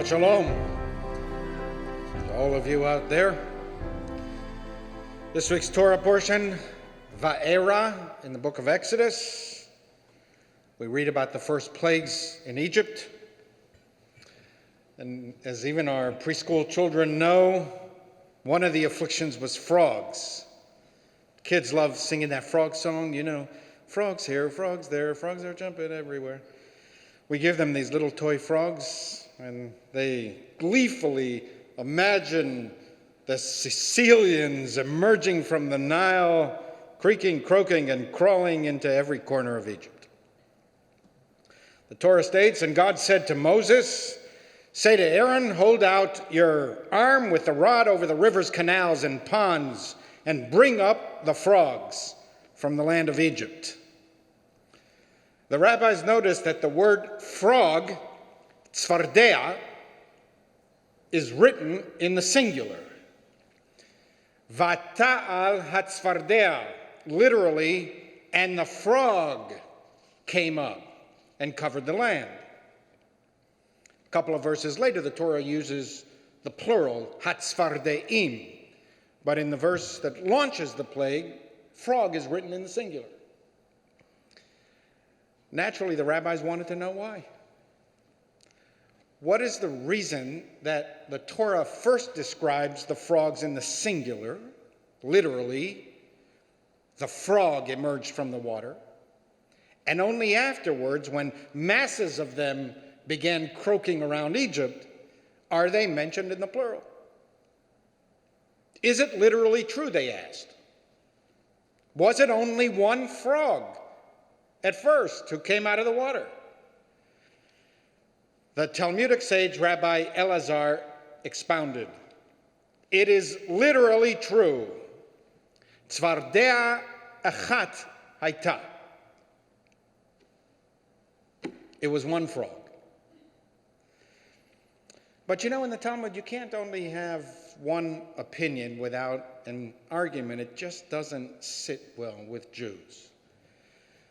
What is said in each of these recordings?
Shabbat Shalom to all of you out there. This week's Torah portion, Vaera, in the book of Exodus. We read about the first plagues in Egypt. And as even our preschool children know, one of the afflictions was frogs. Kids love singing that frog song, you know, frogs here, frogs there, frogs are jumping everywhere. We give them these little toy frogs, and they gleefully imagine the Sicilians emerging from the Nile, creaking, croaking, and crawling into every corner of Egypt. The Torah states, and God said to Moses, say to Aaron, hold out your arm with the rod over the rivers, canals, and ponds, and bring up the frogs from the land of Egypt. The rabbis noticed that the word frog, tzfardea, is written in the singular. Vata'al hatzfardea, literally, and the frog came up and covered the land. A couple of verses later, the Torah uses the plural, hatzfardeim, but in the verse that launches the plague, frog is written in the singular. Naturally, the rabbis wanted to know why. What is the reason that the Torah first describes the frogs in the singular, literally, the frog emerged from the water, and only afterwards, when masses of them began croaking around Egypt, are they mentioned in the plural? Is it literally true, they asked? Was it only one frog at first who came out of the water? The Talmudic sage Rabbi Elazar expounded, it is literally true. Tzvardea achat haita. It was one frog. But you know, in the Talmud, you can't only have one opinion without an argument. It just doesn't sit well with Jews.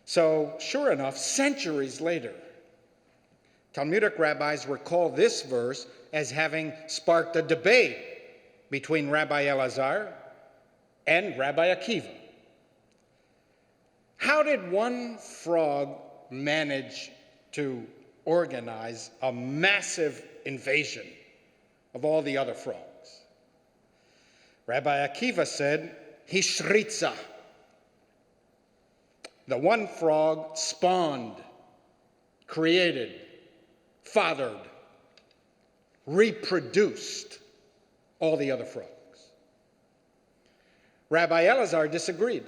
So, sure enough, centuries later, Talmudic rabbis recall this verse as having sparked a debate between Rabbi Elazar and Rabbi Akiva. How did one frog manage to organize a massive invasion of all the other frogs? Rabbi Akiva said, Hishritza. The one frog spawned, created, fathered, reproduced all the other frogs. Rabbi Elazar disagreed.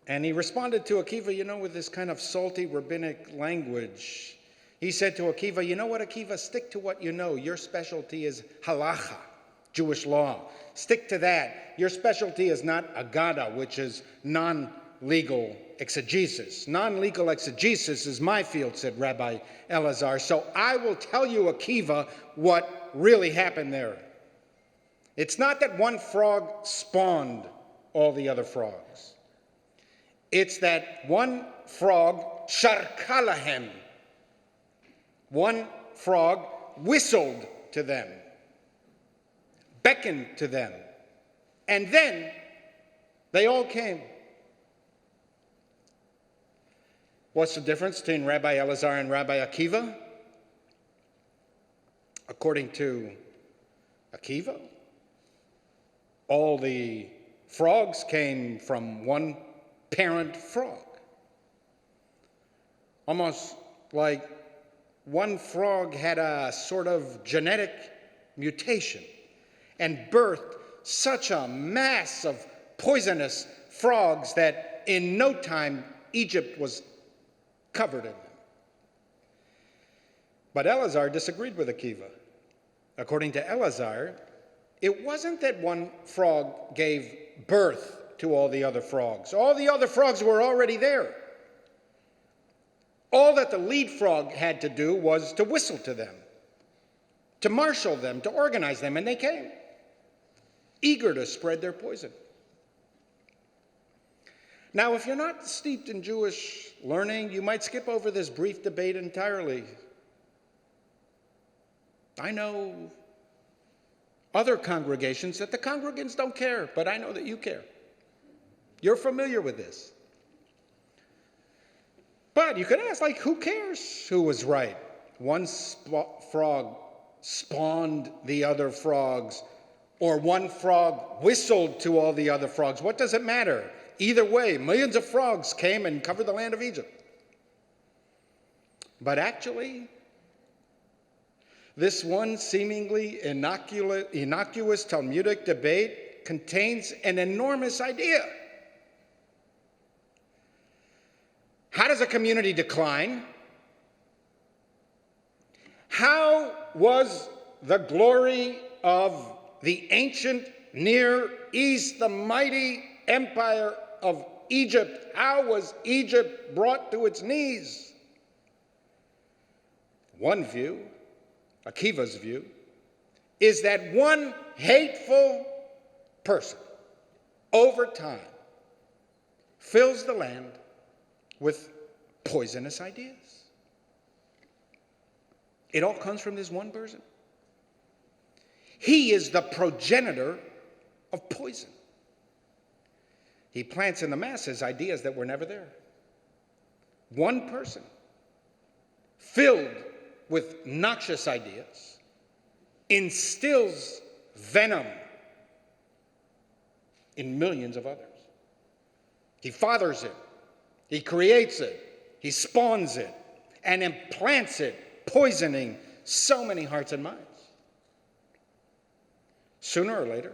And he responded to Akiva, you know, with this kind of salty rabbinic language. He said to Akiva, you know what, Akiva, stick to what you know. Your specialty is halacha, Jewish law. Stick to that. Your specialty is not agada, which is non-legal exegesis. Non-legal exegesis is my field, said Rabbi Elazar. So I will tell you, Akiva, what really happened there. It's not that one frog spawned all the other frogs. It's that one frog sharkalahem. One frog whistled to them, beckoned to them, and then they all came. What's the difference between Rabbi Elazar and Rabbi Akiva? According to Akiva, all the frogs came from one parent frog. Almost like one frog had a sort of genetic mutation and birthed such a mass of poisonous frogs that in no time Egypt was covered in them. But Elazar disagreed with Akiva. According to Elazar, it wasn't that one frog gave birth to all the other frogs. All the other frogs were already there. All that the lead frog had to do was to whistle to them, to marshal them, to organize them, and they came, eager to spread their poison. Now, if you're not steeped in Jewish learning, you might skip over this brief debate entirely. I know other congregations that the congregants don't care, but I know that you care. You're familiar with this. But you could ask, who cares who was right? One frog spawned the other frogs, or one frog whistled to all the other frogs. What does it matter? Either way, millions of frogs came and covered the land of Egypt. But actually, this one seemingly innocuous Talmudic debate contains an enormous idea. How does a community decline? How was the glory of the ancient Near East, the mighty empire of Egypt, how was Egypt brought to its knees? One view, Akiva's view, is that one hateful person over time fills the land with poisonous ideas. It all comes from this one person. He is the progenitor of poison. He plants in the masses ideas that were never there. One person filled with noxious ideas instills venom in millions of others. He fathers it, he creates it, he spawns it, and implants it, poisoning so many hearts and minds. Sooner or later,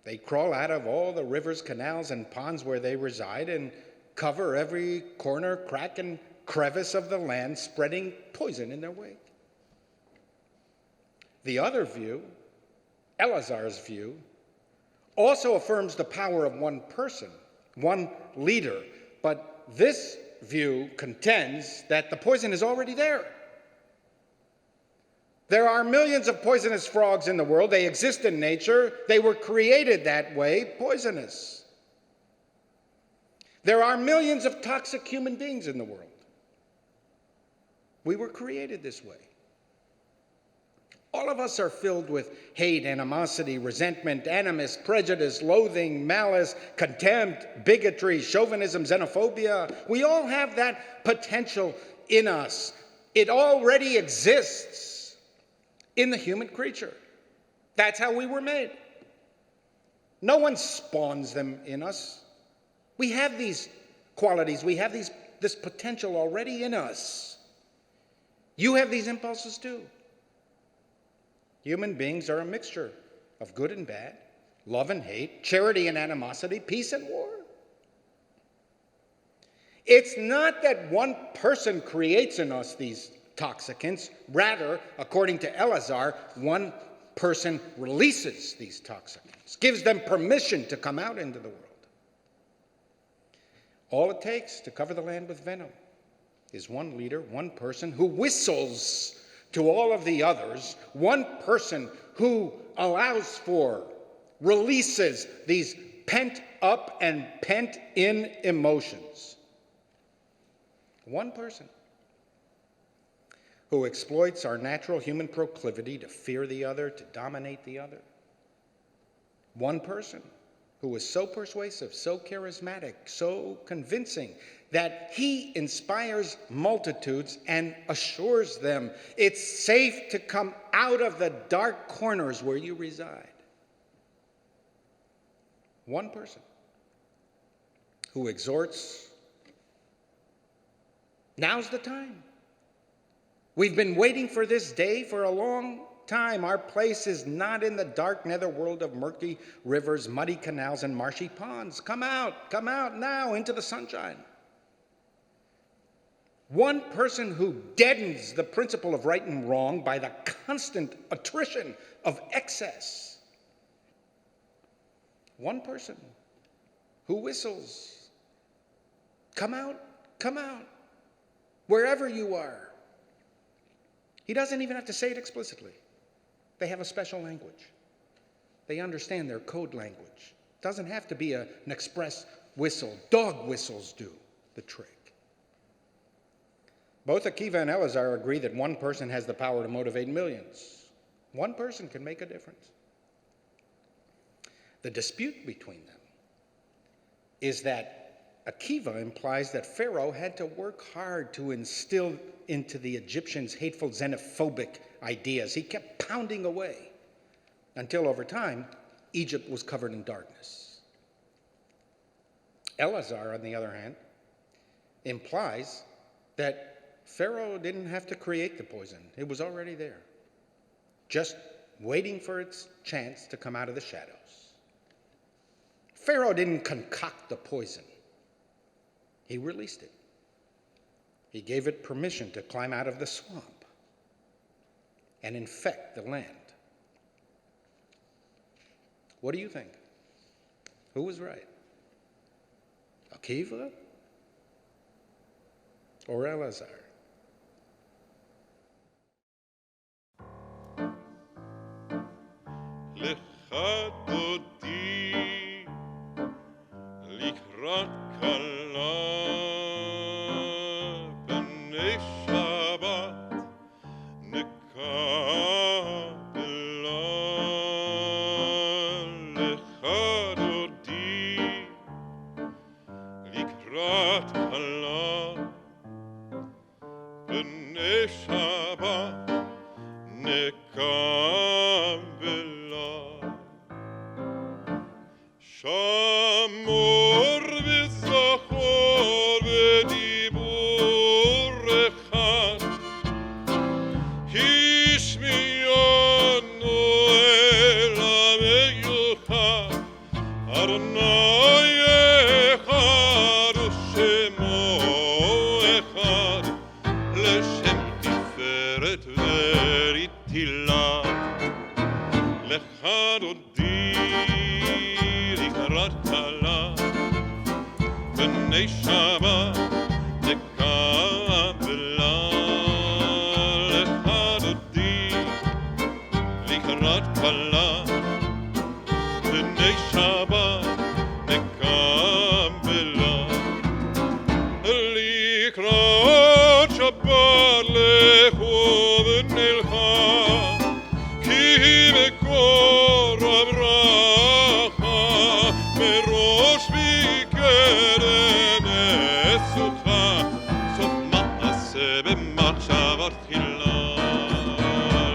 they crawl out of all the rivers, canals, and ponds where they reside and cover every corner, crack, and crevice of the land, spreading poison in their wake. The other view, Elazar's view, also affirms the power of one person, one leader, but this view contends that the poison is already there. There are millions of poisonous frogs in the world. They exist in nature. They were created that way, poisonous. There are millions of toxic human beings in the world. We were created this way. All of us are filled with hate, animosity, resentment, animus, prejudice, loathing, malice, contempt, bigotry, chauvinism, xenophobia. We all have that potential in us. It already exists in the human creature. That's how we were made. No one spawns them in us. We have these qualities. We have this potential already in us. You have these impulses too. Human beings are a mixture of good and bad, love and hate, charity and animosity, peace and war. It's not that one person creates in us these toxicants. Rather, according to Elazar, one person releases these toxicants, gives them permission to come out into the world. All it takes to cover the land with venom is one leader, one person who whistles to all of the others, one person who allows for, releases these pent up and pent in emotions. One person who exploits our natural human proclivity to fear the other, to dominate the other. One person who is so persuasive, so charismatic, so convincing that he inspires multitudes and assures them it's safe to come out of the dark corners where you reside. One person who exhorts, now's the time. We've been waiting for this day for a long time. Our place is not in the dark netherworld of murky rivers, muddy canals, and marshy ponds. Come out now into the sunshine. One person who deadens the principle of right and wrong by the constant attrition of excess. One person who whistles, come out, wherever you are. He doesn't even have to say it explicitly. They have a special language. They understand their code language. It doesn't have to be an express whistle. Dog whistles do the trick. Both Akiva and Elazar agree that one person has the power to motivate millions. One person can make a difference. The dispute between them is that Akiva implies that Pharaoh had to work hard to instill into the Egyptians hateful xenophobic ideas. He kept pounding away until over time, Egypt was covered in darkness. Elazar, on the other hand, implies that Pharaoh didn't have to create the poison. It was already there, just waiting for its chance to come out of the shadows. Pharaoh didn't concoct the poison. He released it. He gave it permission to climb out of the swamp and infect the land. What do you think? Who was right? Akiva or Elazar? לך דודי לקראת כלה בני שבת נקבלה לך דודי לקראת כלה בני שבת נקבלה שמור וזכור בדיבור אחד השמיענו אל המיוחד אדוני אחד ושמו אחד לשם תפארת ותהילה לך דודי לקראת כלה בני שבת נקבלה לך דודי לקראת כלה בני שבת נקבלה לקראת שבת לכו ונלכה כי מקור הברכה מראש מקרן אסותך סוף מעשה במחשבה תחילה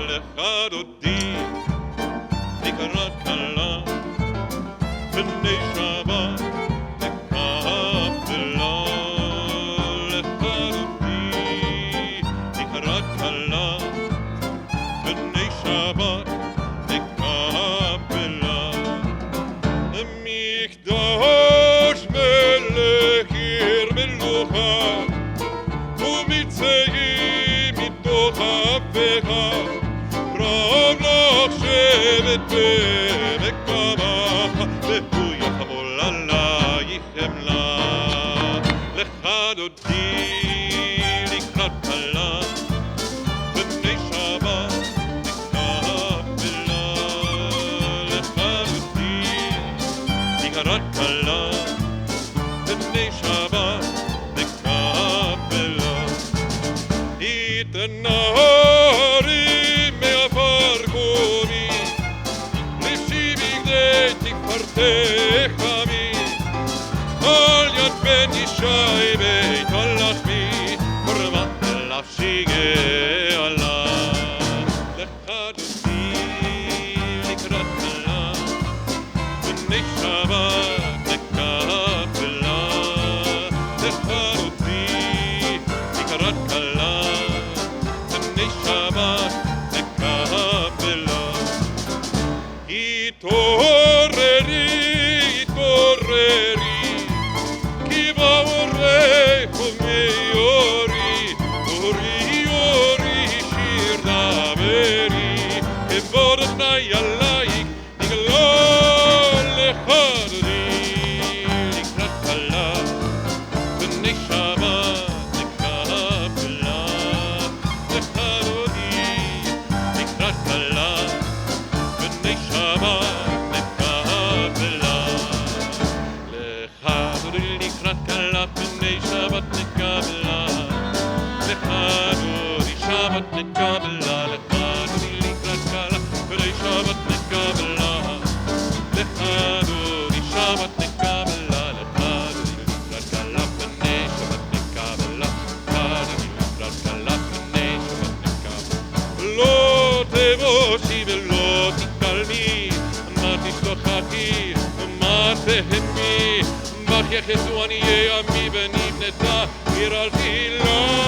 לך דודי לקראת כלה בני שבת נקבלה לך דודי לקראת כלה בני שבת נקבלה מקדש מלך עיר מלוכה ומצאים מתוך אפיך רב לך שבט ונקבך והוא יחמול עלייך חמלה לך דודי לקראת כלה בני שבת נקבלה לך דודי לקראת כלה בני שבת נקבלה התנערי מעפר קומי לשי בגדי תפארתך עמי על יד בן ישי בית הלחמי ורמת נפשי גאלה לך דודי לקראת כלה בני שבת נקבלה לך דודי לקראת כלה בני שבת נקבלה התעוררי התעוררי כי באורך ומיורי אורי אורי שיר דברי כבוד אדוני עלייך נגלה לך דודי לקראת כלה בני שבת נקבלה לך דודי לקראת כלה בני שבת נקבלה לך דודי לקראת כלה בני שבת נקבלה לך יחזו עניי עמי ונבנתה עיר על תהילה.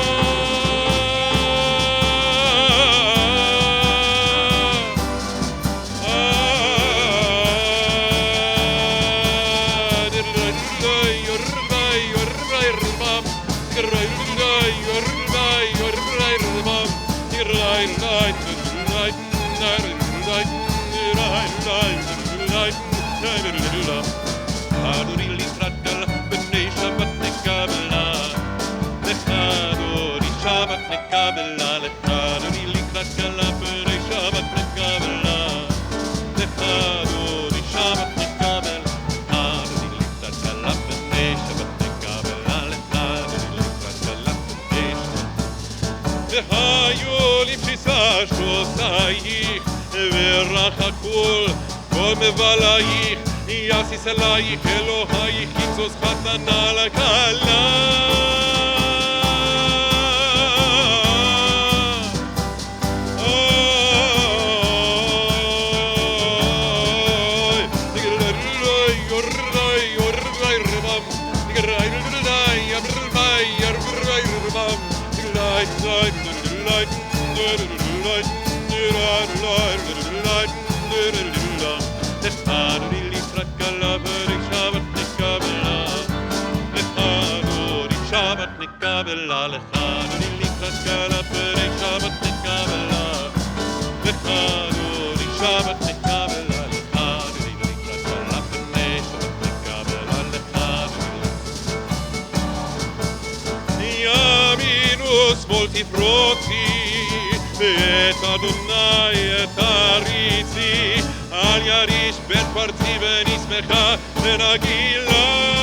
אדוני לקראת גל בני שבת נקבלה לך אדוני שבת נקבלה לך אדוני לקראת גל בני שבת נקבלה לך אדוני שבת נקבל אדוני לקראת גל בני שבת נקבלה לך אדוני לקראת גל בני שבת והיו לבסיסה שוסייך ורחקו כל מבלייך יסיס עלייך אלוהייך יצוס חתנה לכלה נקבלה לך אדוני לקראת גל בני שבת נקבלה לך אדוני שבת נקבלה לך אדוני לקראת גל בני שבת נקבלה לך אדוני ימין ושמאל תפרוצי ואת אדוני תריצי על יריש בן פרצי ונשמחה ונגילה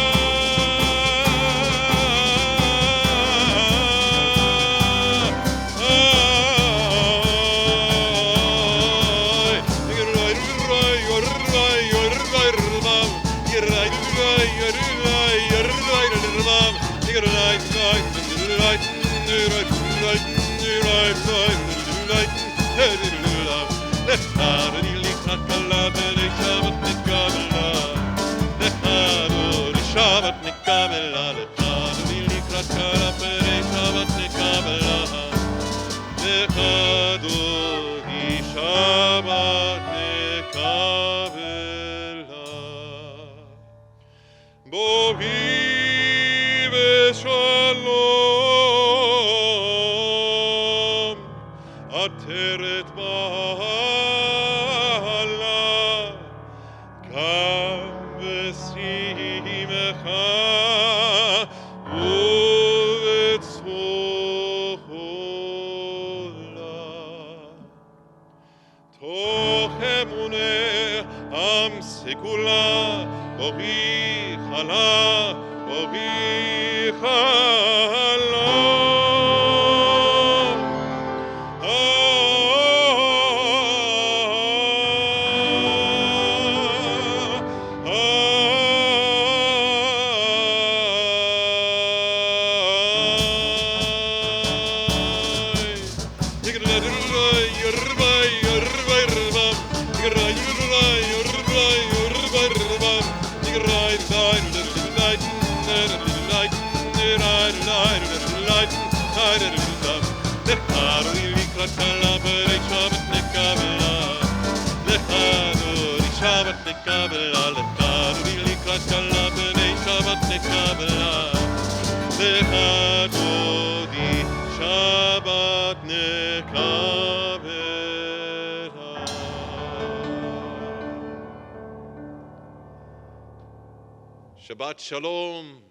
Shabbat Shalom.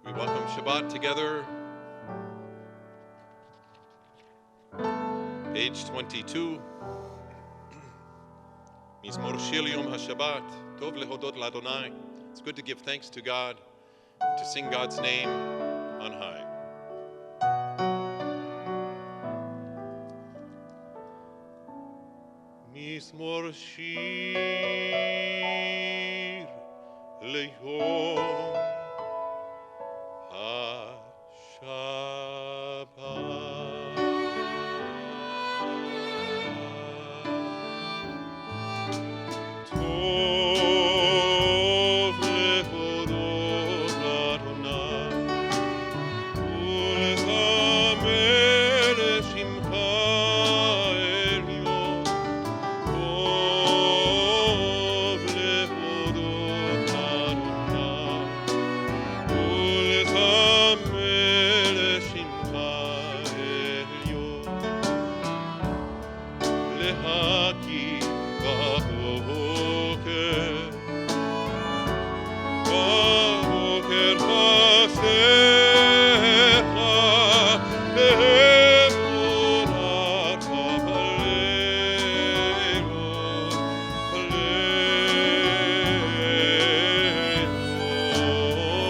We welcome Shabbat together. Page 22. Mizmor Shir Yom HaShabbat. Tov lehodot l'Adonai. It's good to give thanks to God and to sing God's name on high. Mizmor Shir Leyom HaShabbat. העליון, טוב להודות אדוני, ולזמר לשמך עליון, להקיא בבוקר, בבוקר חסדיך, באמונת הלילות, טוב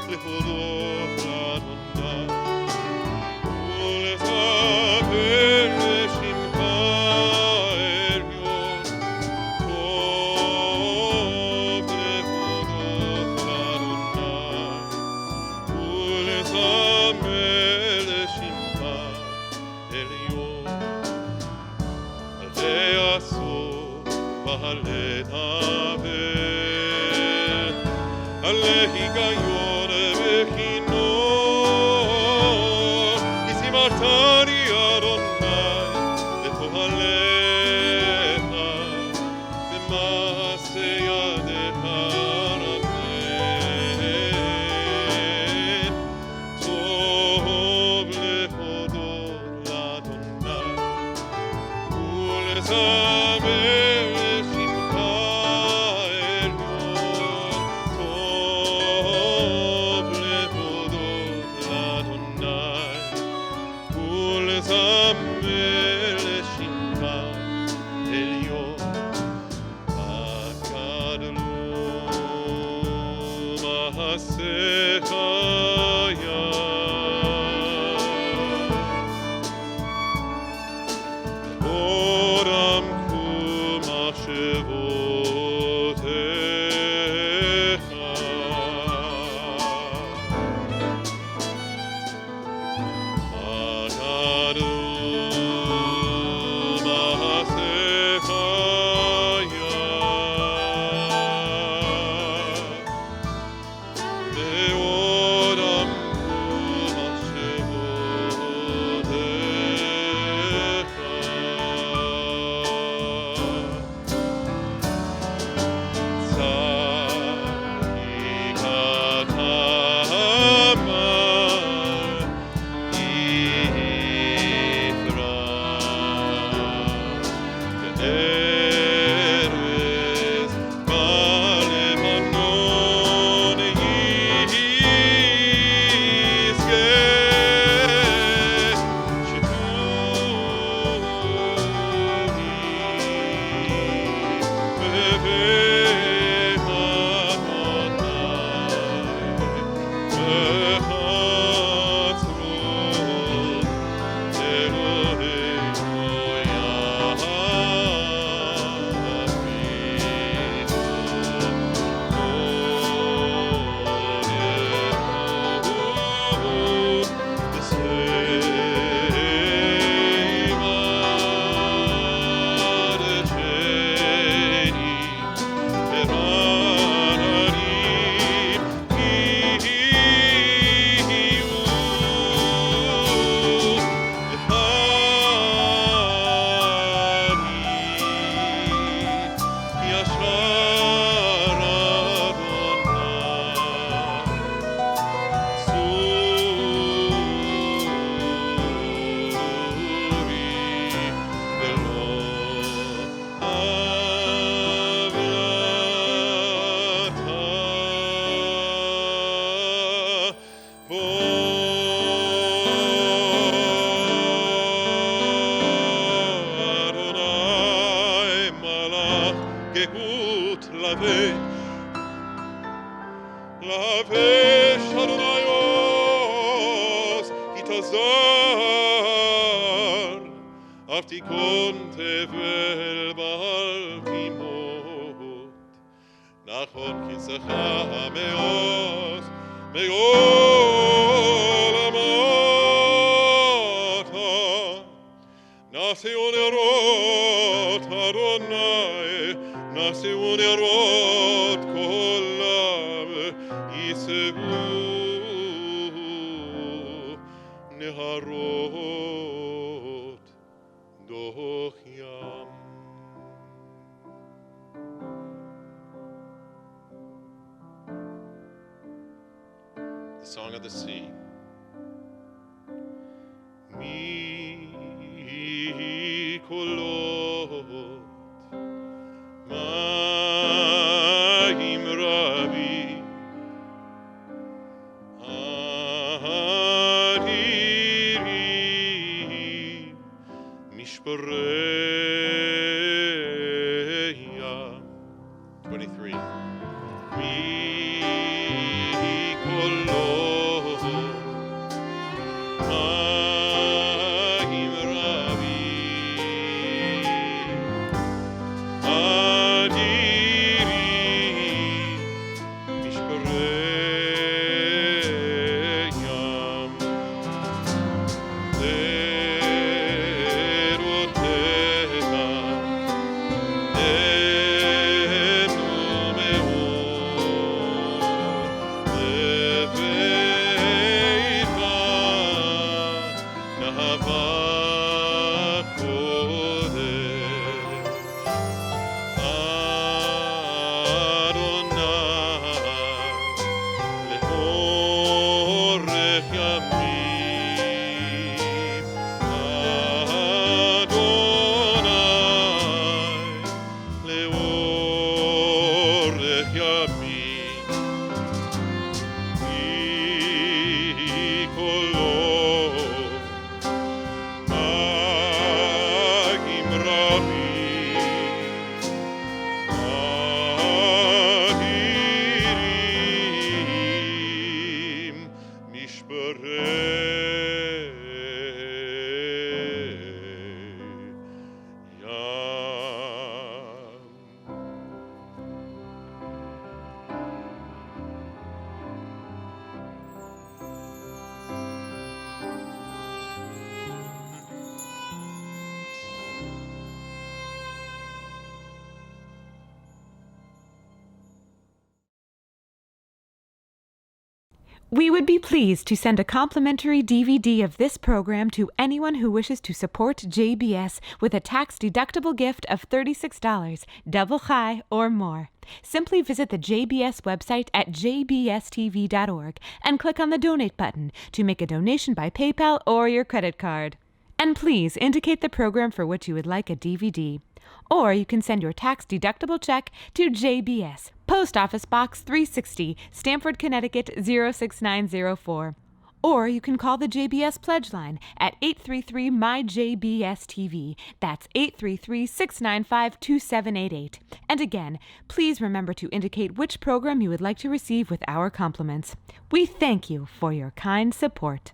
להודות לאדוני, ולזמר לשמך עליון, טוב להודות לאדוני, ולזמר לשמך עליון. עלי עשור ועלי נבל, עלי היגיון וכינור, כי זימרתני אדוני לפועליך, במעשה ידיך רבים. טוב להודות לאדוני, ולזמר לשמך עליון, טוב להודות לאדוני, ולזמר לשמך עליון. גדלו מעשיך עוד עמקו מחשבותיך, מה גדלו מעשיך מאוד עמקו מחשבותיך. צדיק אתה אמר יפרח, כארז בלבנון יזכה, שטובי בבית אדוני, בחצרות אלוהינו לבש אדוני עוז, כי תזר, אף תיכון תבל בעל תימות. נכון כיסך מעוז, מעולמות. נעשו נרות אדוני, נעשו נרות כל יישאו להרות דוח ים. The Song of the Sea. מקולות מים רבים אדירים משברי ים. 23. מקולות מים רבים אדירים משברי ים. לרותך נהנו מאוד, לביתך נאווה קודש. אדוני לאורך ימים, אדוני לאורך ימים. מקולות מים רבים אדירים משברי ים. We would be pleased to send a complimentary DVD of this program to anyone who wishes to support JBS with a tax-deductible gift of $36, double chai or more. Simply visit the JBS website at jbstv.org and click on the Donate button to make a donation by PayPal or your credit card. And please indicate the program for which you would like a DVD. Or you can send your tax-deductible check to JBS, Post Office Box 360, Stamford, Connecticut 06904. Or you can call the JBS Pledge Line at 833-MY-JBS-TV. That's 833-695-2788. And again, please remember to indicate which program you would like to receive with our compliments. We thank you for your kind support.